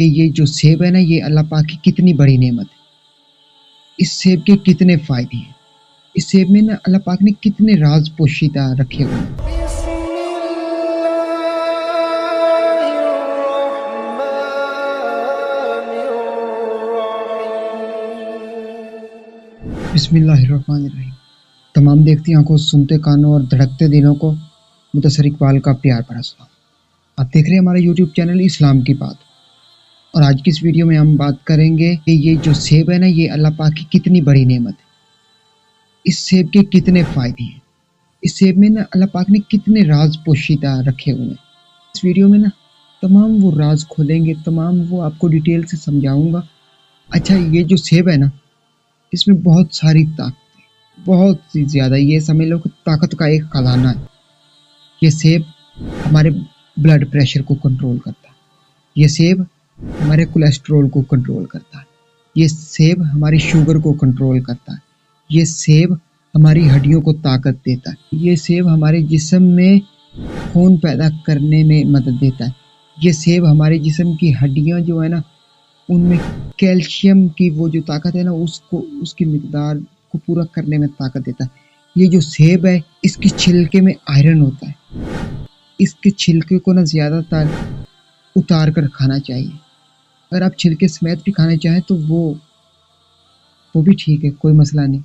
کہ یہ جو سیب ہے نا، یہ اللہ پاک کی کتنی بڑی نعمت ہے۔ اس سیب کے کتنے فائدے ہیں، اس سیب میں نا اللہ پاک نے کتنے راز پوشیدہ رکھے ہوئے ہیں۔ بسم اللہ الرحمن الرحیم۔ تمام دیکھتی آنکھوں، سنتے کانوں اور دھڑکتے دلوں کو مدثر اقبال کا پیار بھرا سلام۔ آپ دیکھ رہے ہیں ہمارا یوٹیوب چینل اسلام کی بات، اور آج کی اس ویڈیو میں ہم بات کریں گے کہ یہ جو سیب ہے نا، یہ اللہ پاک کی کتنی بڑی نعمت ہے۔ اس سیب کے کتنے فائدے ہیں، اس سیب میں نا اللہ پاک نے کتنے راز پوشیدہ رکھے ہوئے ہیں۔ اس ویڈیو میں نا تمام وہ راز کھولیں گے، تمام وہ آپ کو ڈیٹیل سے سمجھاؤں گا۔ اچھا، یہ جو سیب ہے نا، اس میں بہت ساری طاقت ہے، بہت سی زیادہ، یہ سمجھ لو کہ طاقت کا ایک خزانہ ہے۔ یہ سیب ہمارے بلڈ پریشر کو کنٹرول کرتا ہے، یہ سیب ہمارے کولیسٹرول کو کنٹرول کرتا ہے، یہ سیب ہماری شوگر کو کنٹرول کرتا ہے، یہ سیب ہماری ہڈیوں کو طاقت دیتا ہے، یہ سیب ہمارے جسم میں خون پیدا کرنے میں مدد دیتا ہے، یہ سیب ہمارے جسم کی ہڈیاں جو ہے نا، ان میں کیلشیم کی وہ جو طاقت ہے نا، اس کی مقدار کو پورا کرنے میں طاقت دیتا ہے۔ یہ جو سیب ہے، اس کے چھلکے میں آئرن ہوتا ہے، اس کے چھلکے کو نا زیادہ تر اتار کر کھانا چاہیے۔ اگر آپ چھلکے سمیت بھی کھانا چاہیں تو وہ بھی ٹھیک ہے، کوئی مسئلہ نہیں۔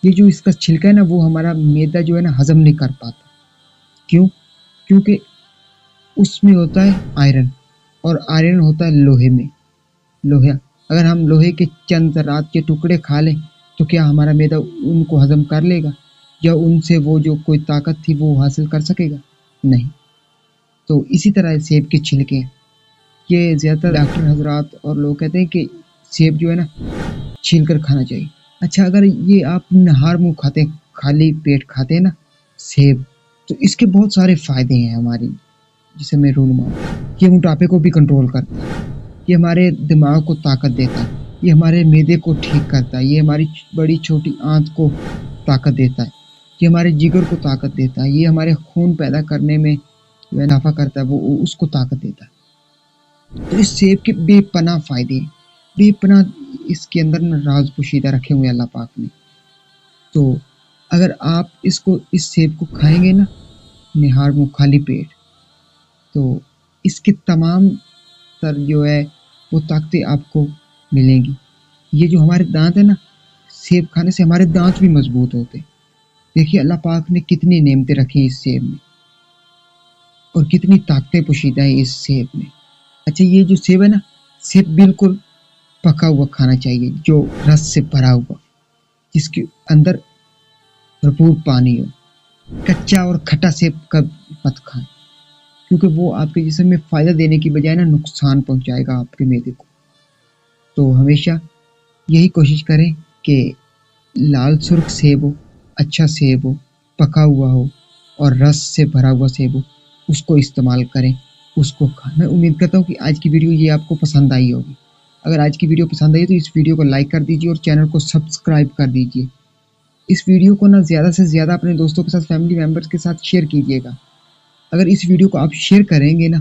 یہ جو اس کا چھلکا ہے نا، وہ ہمارا معدہ جو ہے نا ہضم نہیں کر پاتا۔ کیونکہ اس میں ہوتا ہے آئرن، اور آئرن ہوتا ہے لوہے میں۔ لوہا، اگر ہم لوہے کے چند ذرات کے ٹکڑے کھا لیں تو کیا ہمارا معدہ ان کو ہضم کر لے گا، یا ان سے وہ جو کوئی طاقت تھی وہ حاصل کر سکے گا؟ نہیں۔ تو اسی طرح سیب کے چھلکے ہیں، یہ زیادہ تر ڈاکٹر حضرات اور لوگ کہتے ہیں کہ سیب جو ہے نا چھیل کر کھانا چاہیے۔ اچھا، اگر یہ آپ نہار منہ کھاتے ہیں، خالی پیٹ کھاتے ہیں نا سیب، تو اس کے بہت سارے فائدے ہیں ہماری جسم میں رونما۔ یہ موٹاپے کو بھی کنٹرول کرتا ہے، یہ ہمارے دماغ کو طاقت دیتا ہے، یہ ہمارے معدے کو ٹھیک کرتا ہے، یہ ہماری بڑی چھوٹی آنت کو طاقت دیتا ہے، یہ ہمارے جگر کو طاقت دیتا ہے، یہ ہمارے خون پیدا کرنے میں اضافہ کرتا ہے، وہ اس کو طاقت دیتا ہے۔ تو اس سیب کے بے پناہ فائدے ہیں، بے پناہ اس کے اندر راز پوشیدہ رکھے ہوئے اللہ پاک نے۔ تو اگر آپ اس سیب کو کھائیں گے نا نہار منہ خالی پیٹ، تو اس کے تمام تر جو ہے وہ طاقتیں آپ کو ملیں گی۔ یہ جو ہمارے دانت ہیں نا، سیب کھانے سے ہمارے دانت بھی مضبوط ہوتے ہیں۔ دیکھیے اللہ پاک نے کتنی نعمتیں رکھی ہیں اس سیب میں، اور کتنی طاقتیں پوشیدہ ہیں اس سیب میں۔ اچھا، یہ جو سیب ہے نا، سیب بالکل پکا ہوا کھانا چاہیے، جو رس سے بھرا ہوا، جس کے اندر بھرپور پانی ہو۔ کچا اور کھٹا سیب کب مت کھائیں، کیونکہ وہ آپ کے جسم میں فائدہ دینے کی بجائے نا نقصان پہنچائے گا آپ کے معدے کو۔ تو ہمیشہ یہی کوشش کریں کہ لال سرخ سیب ہو، اچھا سیب ہو، پکا ہوا ہو، اور رس سے بھرا ہوا سیب ہو، اس کو استعمال کریں، اس کو کھائیں۔ میں امید کرتا ہوں کہ آج کی ویڈیو یہ آپ کو پسند آئی ہوگی۔ اگر آج کی ویڈیو پسند آئی تو اس ویڈیو کو لائک کر دیجیے اور چینل کو سبسکرائب کر دیجیے۔ اس ویڈیو کو نا زیادہ سے زیادہ اپنے دوستوں کے ساتھ، فیملی ممبرس کے ساتھ شیئر کیجیے گا۔ اگر اس ویڈیو کو آپ شیئر کریں گے نا،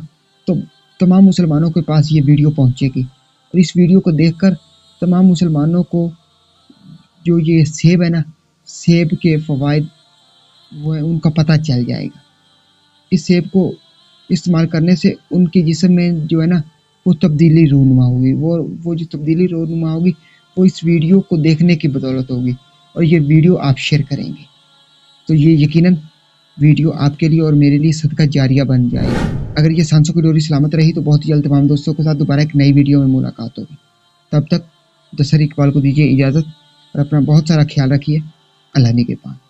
تو تمام مسلمانوں کے پاس یہ ویڈیو پہنچے گی، اور اس ویڈیو کو دیکھ کر تمام مسلمانوں کو جو یہ سیب ہے نا، سیب کے فوائد وہ ان کا پتہ چل جائے گا۔ اس سیب کو استعمال کرنے سے ان کے جسم میں جو ہے نا وہ تبدیلی رونما ہوگی، وہ جو تبدیلی رونما ہوگی وہ اس ویڈیو کو دیکھنے کی بدولت ہوگی، اور یہ ویڈیو آپ شیئر کریں گے تو یہ یقیناً ویڈیو آپ کے لیے اور میرے لیے صدقہ جاریہ بن جائے گی۔ اگر یہ سانسوں کی ڈوری سلامت رہی تو بہت ہی جلد تمام دوستوں کے ساتھ دوبارہ ایک نئی ویڈیو میں ملاقات ہوگی۔ تب تک مدثر اقبال کو دیجیے اجازت، اور اپنا بہت سارا خیال رکھیے۔ اللہ نگہبان۔